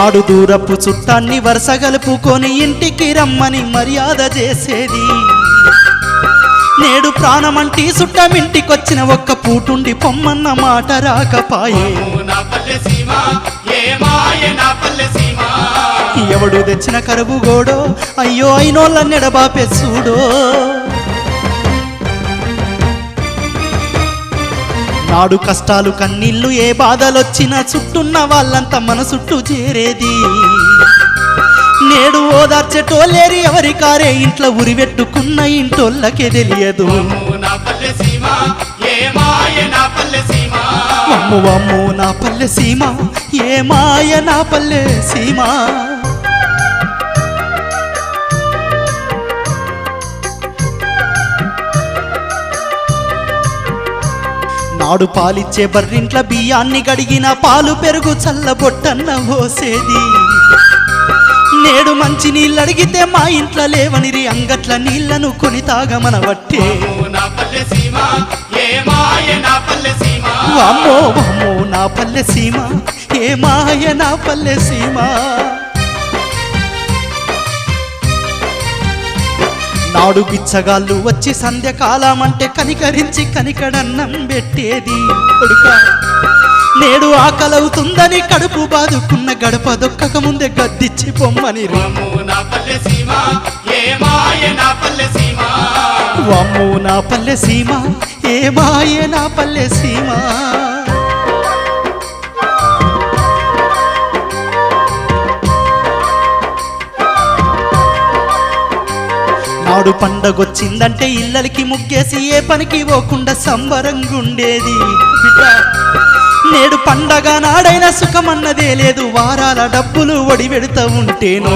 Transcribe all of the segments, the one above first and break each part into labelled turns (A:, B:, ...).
A: నాడు దూరపు చుట్టాన్ని వరుస గలుపుకొని ఇంటికి రమ్మని మర్యాద చేసేది. నేడు ప్రాణమంటి చుట్టమింటికొచ్చిన ఒక్క పూటుండి పొమ్మన్న మాట రాకపాయే. ఎవడు తెచ్చిన కరువు గోడో అయ్యో అయినోళ్ళ నెడబాపే చూడో. నాడు కష్టాలు కన్నీళ్ళు ఏ బాధలొచ్చినా చుట్టున్న వాళ్ళంతా మన చుట్టూ చేరేది. నేడు ఓదార్చెటోలేరి ఎవరి కారే ఇంట్లో ఉరివెట్టుకున్న ఇంటోళ్ళకే తెలియదు. వమ్ము వమ్ము నా పల్లె సీమ ఏ మాయ నా పల్లె సీమ. నాడు పాలిచ్చే బర్రింట్ల బియ్యాన్ని గడిగిన పాలు పెరుగు చల్లబొట్టన్న పోసేది. నేడు మంచి నీళ్ళు అడిగితే మా ఇంట్లో లేవనిరి అంగట్ల నీళ్లను కొని తాగమనబట్టే. వామ్మో వామ్మో నా పల్లె సీమ ఏ మాయ నా పల్లె సీమ. నాడు బిచ్చగాళ్ళు వచ్చి సంధ్యకాలం అంటే కనికరించి కనికడన్నం పెట్టేది. కొడుకా నేడు ఆకలవుతుందని కడుపు బాదుకున్న గడప దొక్కక ముందే గద్దిచ్చి పొమ్మని. వామ్మో నా పల్లె సీమ ఏ మాయ నా పల్లె సీమ. నాడు పండగొచ్చిందంటే ఇళ్ళకి ముగ్గేసి ఏ పనికి పోకుండా సంబరంగుండేది. నేడు పండగ నాడైన సుఖమన్నదే లేదు. వారాల డబ్బులు ఒడి పెడుతూ ఉంటేను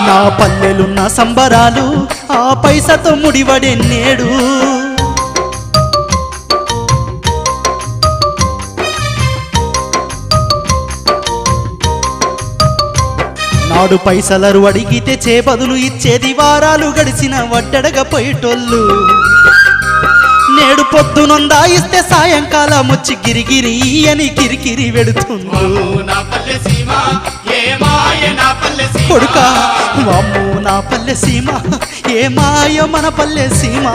A: నా పల్లెలున్న సంబరాలు ఆ పైసతో ముడివడే నేడు. నాడు పైసలరు అడిగితే చేబదులు ఇచ్చేది. వారాలు గడిచిన వడ్డడగ పోయేటోళ్ళు. నేడు పొద్దునొందా ఇస్తే సాయంకాలం వచ్చి గిరిగిరి అని కిరికిరి వెడుతుంది. కొడుకా వామ్మో నా పల్లె సీమ ఏ మాయ మన పల్లె సీమ.